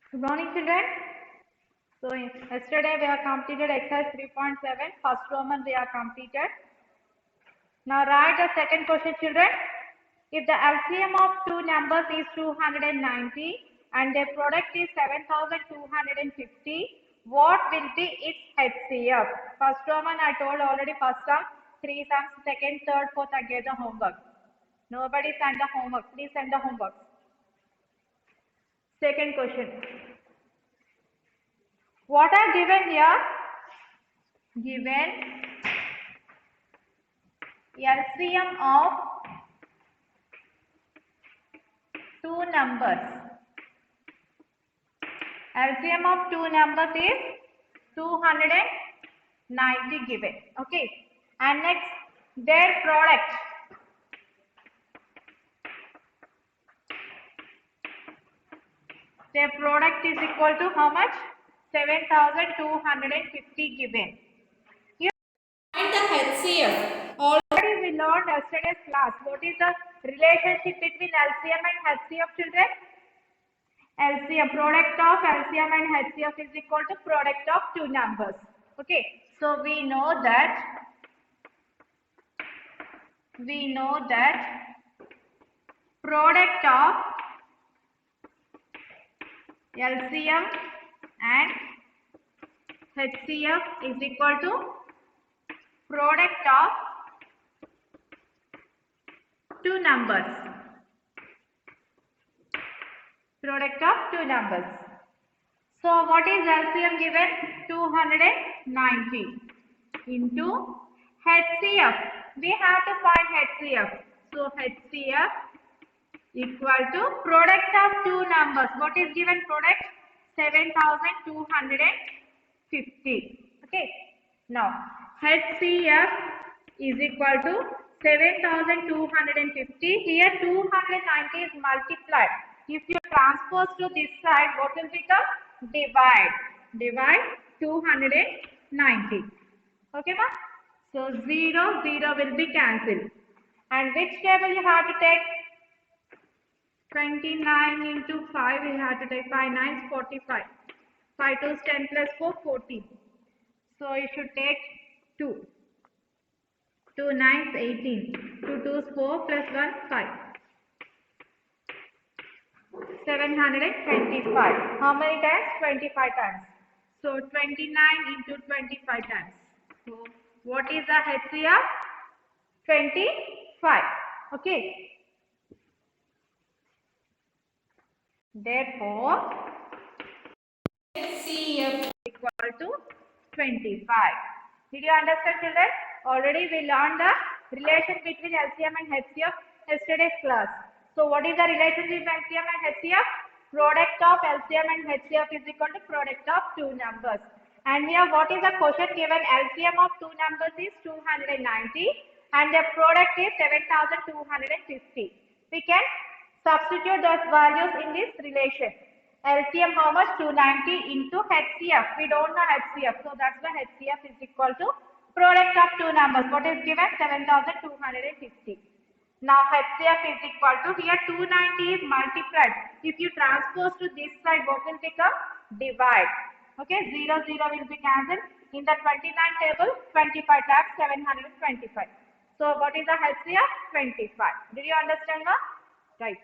Good morning, children. So yesterday we have completed exercise 3.7. First Roman we have completed. Now write the second question, children. If the LCM of two numbers is 290 and their product is 7250, what will be its HCF? First Roman I told already first term, three sums, second, third, fourth I gave the homework. Nobody sent the homework. Please send the homework. Second question. What are given here? Given LCM of two numbers. LCM of two numbers is 290 given. Okay. And next, their product. Their product is equal to how much? 7250 given. Here, find the HCF. Already we learned yesterday's class. What is the relationship between LCM and HCF, children? LCM, product of LCM and HCF is equal to product of two numbers. Okay, so we know that product of LCM and HCF is equal to product of two numbers. Product of two numbers. So what is LCM given? 290 into HCF. We have to find HCF. So HCF equal to product of two numbers. What is given product? 7250. Okay. Now HCF is equal to 7250. Here 290 is multiplied. If you transpose to this side, what will become? Divide. Divide 290. Okay, ma? So 0, 0 will be cancelled. And which table you have to take? 29 into 5, we have to take 5 9s 45. 5 2s 10 plus 4, 14. So you should take 2. 2 9s 18. 2 2s 4 plus 1 5. 725. How many times? 25 times. So 29 into 25 times. So what is the HCF? 25. Okay. Therefore, HCF equal to 25. Did you understand, children? Already we learned the relation between LCM and HCF yesterday's class. So what is the relationship between LCM and HCF? Product of LCM and HCF is equal to product of two numbers. And here what is the question given? LCM of two numbers is 290 and the product is 7250. We can substitute those values in this relation. LCM how much? 290 into HCF. We don't know HCF. So that's why HCF is equal to product of two numbers. What is given? 7250. Now HCF is equal to, here 290 is multiplied. If you transpose to this side, what will become? Divide. Okay, 0, 0 will be cancelled. In the 29 table, 25 times 725. So what is the HCF? 25. Did you understand, ma? Right.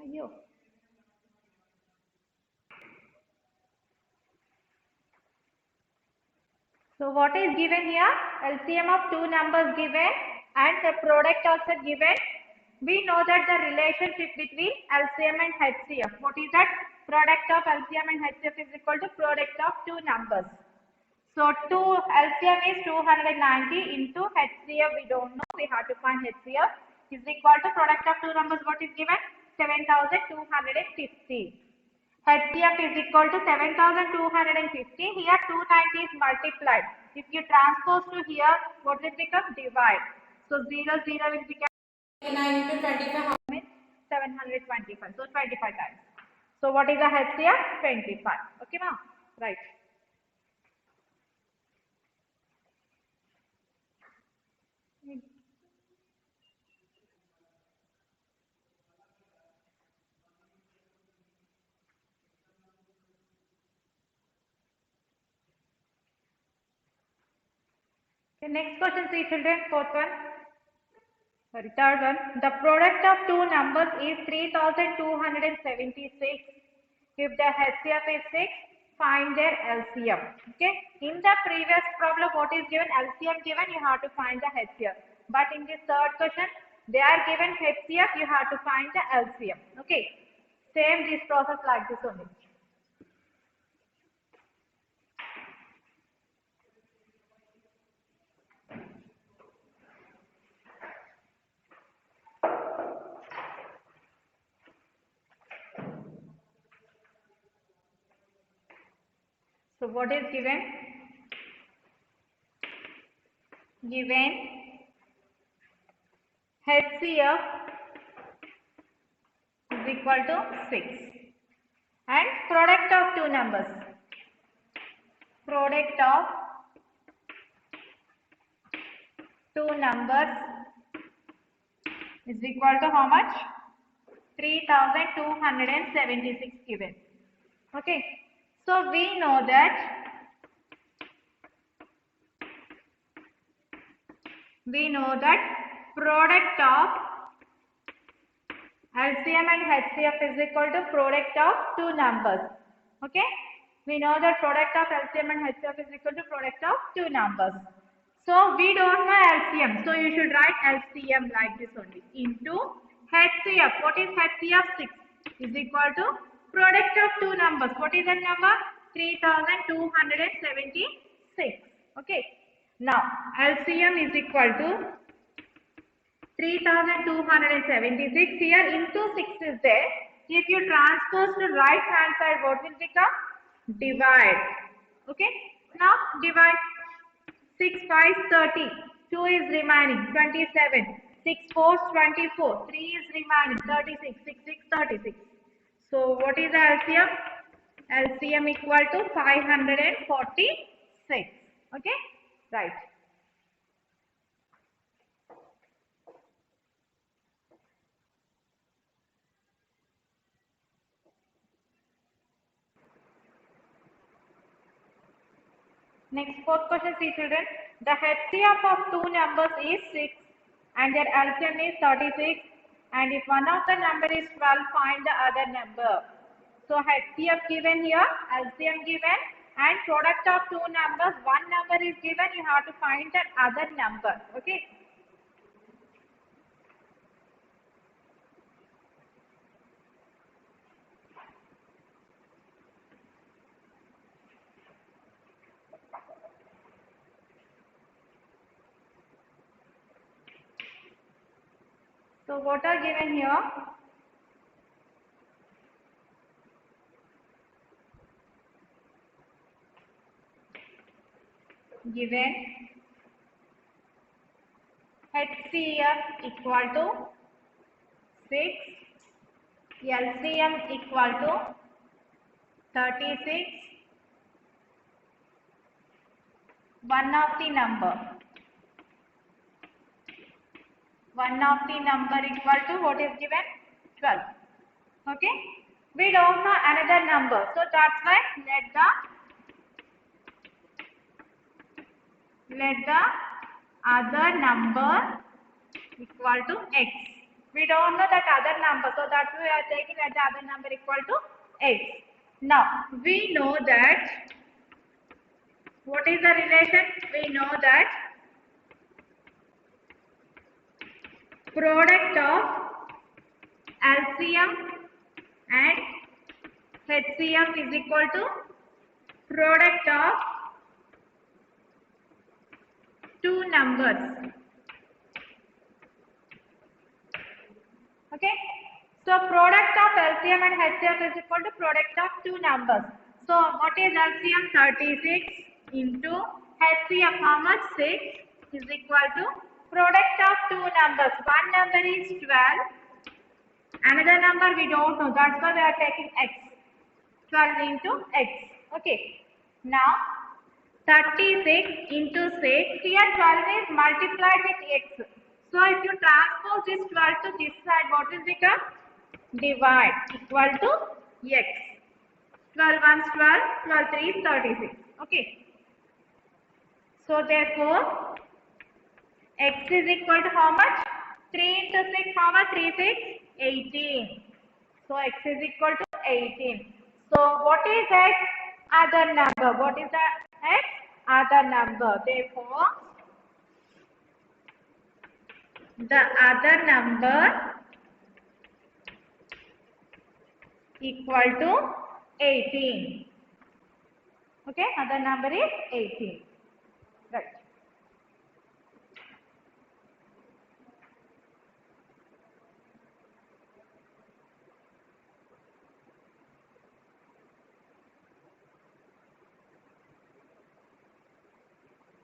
Ayyo. So what is given here? LCM of two numbers given and the product also given. We know that the relationship between LCM and HCF. What is that? Product of LCM and HCF is equal to product of two numbers. So LCM is 290 into HCF. We don't know. We have to find HCF is equal to product of two numbers. What is given? 7250. HCF is equal to 7250. Here 290 is multiplied. If you transpose to here, what will become? Divide. So 0, 0 will become 9 into 25. How many? 725. So 25 times. So what is the HCF? 25. Okay, ma'am? Right. The next question, see children, fourth one. Sorry, third one. The product of two numbers is 3276. If the HCF is 6, find their LCM. Okay. In the previous problem, what is given? LCM given, you have to find the HCF. But in this third question, they are given HCF, you have to find the LCM. Okay. Same this process like this only. So what is given? Given HCF is equal to 6 and product of two numbers. Product of two numbers is equal to how much? 3276 given. Okay. So we know that product of LCM and HCF is equal to product of two numbers. Okay. We know that product of LCM and HCF is equal to product of two numbers. So we don't know LCM. So you should write LCM like this only. Into HCF. What is HCF? 6 is equal to product of two numbers. What is that number? 3276. Okay. Now LCM is equal to 3276. Here into 6 is there. If you transpose to right hand side, what will become? Divide. Okay. Now divide. 6 5 30. 2 is remaining. 27. 6 4 24. 3 is remaining. 36. 6 6 36. So what is the LCM? LCM equal to 546. Okay. Right. Next fourth question, see children. The HCF of two numbers is 6 and their LCM is 36, and if one of the number is 12, find the other number. So HCF given here, LCM given, and product of two numbers, one number is given, you have to find that other number. Okay. So what are given here? Given HCF equal to 6, LCM equal to 36, one of the number equal to what is given? 12. Okay. We don't know another number, so that's why let the other number equal to x. We don't know that other number, so that's why we are taking let the other number equal to x. Now we know that what is the relation? We know that product of LCM and HCF is equal to product of two numbers. Okay. So product of LCM and HCF is equal to product of two numbers. So what is LCM? 36 into HCF how much? 6 is equal to product of two numbers. One number is 12. Another number we don't know. That's why we are taking x. 12 into x. Okay. Now 36 into 6. Here 12 is multiplied with x. So if you transpose this 12 to this side, what will become? Divide equal to x. 12 ones 12, 12 3 is 36. Okay. So therefore X is equal to how much? 3 into 6, how much? 3, 6, 18. So X is equal to 18. So what is X? Other number. What is the X? Other number. Therefore, the other number equal to 18. Okay, other number is 18. Right.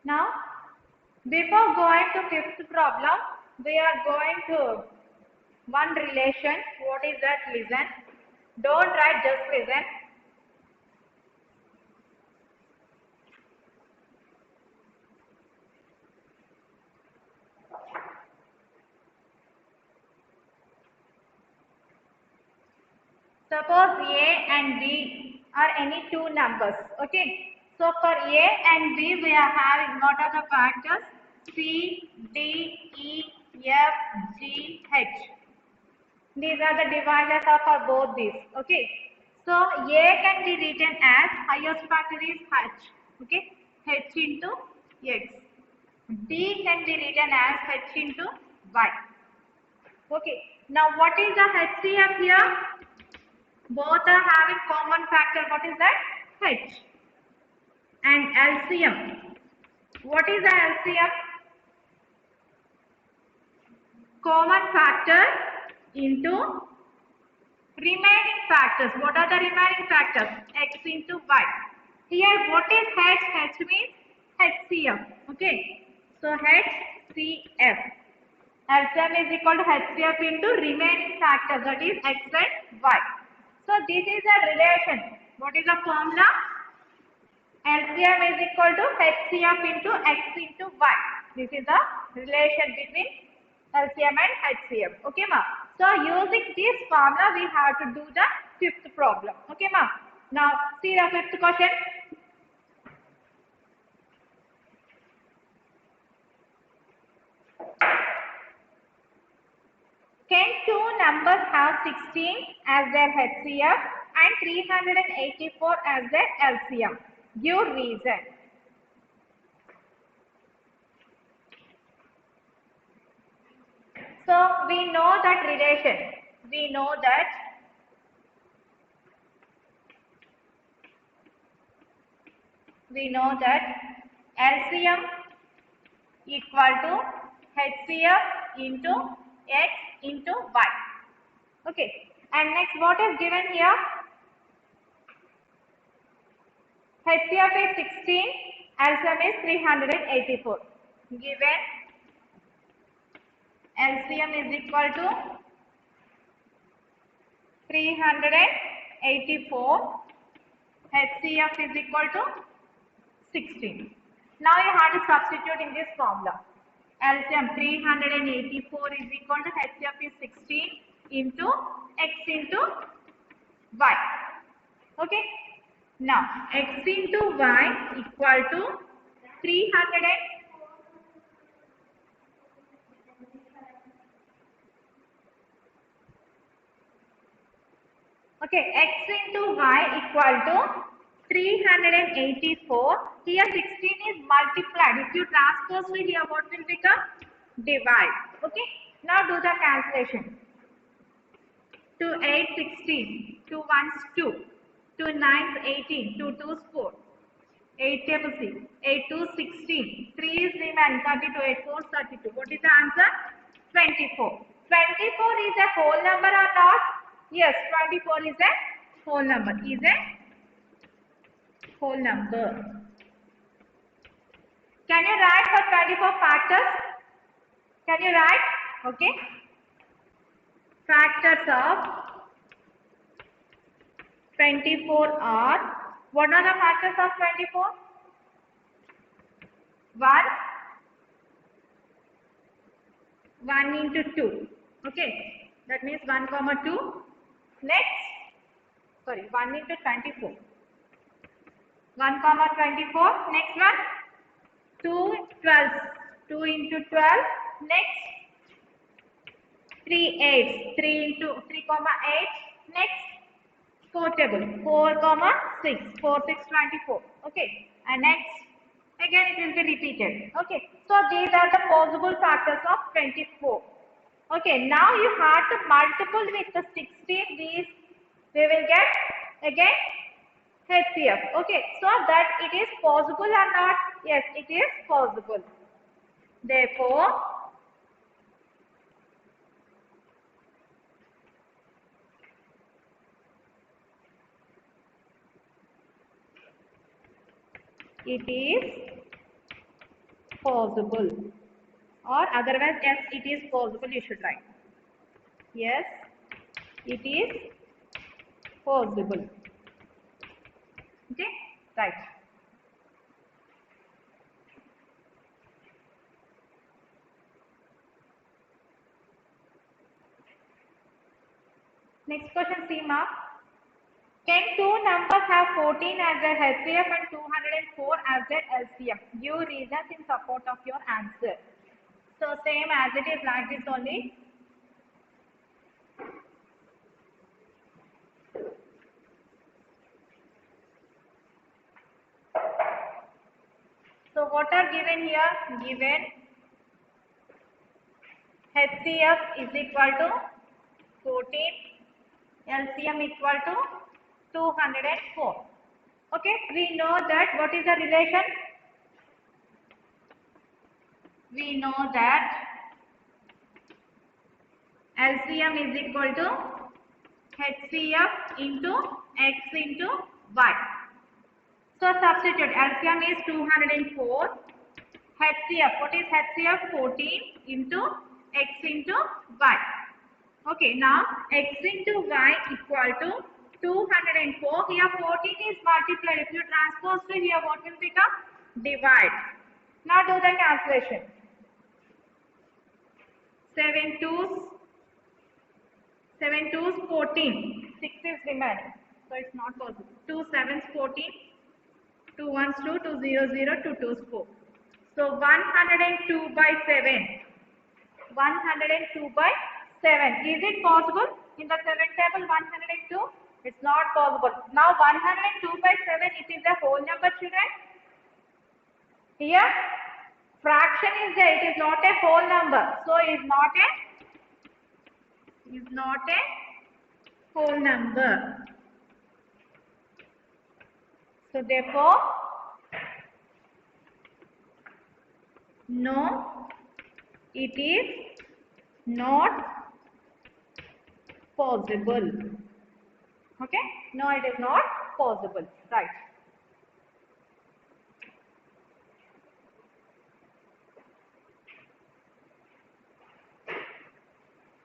Now, before going to fifth problem, we are going to one relation. What is that? Listen. Don't write, just listen. Suppose A and B are any two numbers. Okay. So for A and B, we are having what are the factors? C, D, E, F, G, H. These are the divisors of for both these. Okay. So A can be written as highest factor is H. Okay. H into X. D can be written as H into Y. Okay. Now what is the HCF here? Both are having common factor. What is that? H. And LCM. What is the LCM? Common factor into remaining factors. What are the remaining factors? X into Y. Here what is H? H means HCF. Okay. So HCF. LCM is equal to HCF into remaining factors, that is X and Y. So this is a relation. What is the formula? LCM is equal to HCF into X into Y. This is the relation between LCM and HCF. Okay, ma. So using this formula, we have to do the fifth problem. Okay, ma. Now see the fifth question. Can two numbers have 16 as their HCF and 384 as their LCM? Give reason. So we know that relation. We know that LCM equal to HCF into X into Y. Okay. And next, what is given here? HCF is 16, LCM is 384. Given LCM is equal to 384, HCF is equal to 16. Now you have to substitute in this formula. LCM 384 is equal to HCF is 16 into X into Y. Okay. Now X into Y equal to 300. Okay, X into Y equal to 384. Here 16 is multiplied. If you transpose it here, what will become? Divide. Okay. Now do the cancellation. 2 8 16, 2 1s 2, 2 9s 18, 2 2s 4, 8 tables 6, 8 2 16, 3 is remaining 32, 8 4 32. What is the answer? 24. 24 is a whole number or not? Yes, 24 is a whole number. Is a whole number. Can you write for 24 factors? Can you write? Okay. Factors of 24 are, what are the factors of 24? 1 into 2. Okay. That means 1 comma 2. Next, 1 into 24. 1 comma 24. Next one, 2 12. 2 into 12. Next 3 8. 3 into 3 comma 8. Next 4 table 4 comma 6. 4 6 24. Okay. And next again it will be repeated. Okay. So these are the possible factors of 24. Okay. Now you have to multiple with the 16. These we will get again HCF. Okay. So that it is possible or not? Yes, it is possible. Therefore, it is possible, or otherwise yes, it is possible, you should write. Yes, it is possible. Okay, right. Next question, Seema. Can two numbers have 14 as their HCF and 204 as their LCM? Give reasons in support of your answer. So same as it is like this only. So what are given here? Given HCF is equal to 14, LCM equal to 204. Okay, we know that what is the relation? We know that LCM is equal to HCF into X into Y. So substitute LCM is 204. HCF, what is HCF? 14 into X into Y. Okay, now X into Y equal to 204. Here 14 is multiplied. If you transpose to here, what will become? Divide. Now do the calculation. 7 twos 14. 6 is remaining. So it's not possible. 2 sevens 14. 2 ones 2. 2 0 0. 2 twos 4. So 102 by 7. 102 by 7. Is it possible? In the 7 table 102? It's not possible. Now 102 by 7, it is a whole number, children. Here fraction is there, it is not a whole number. So is not a whole number. So therefore, no, it is not possible. Okay? No, it is not possible. Right.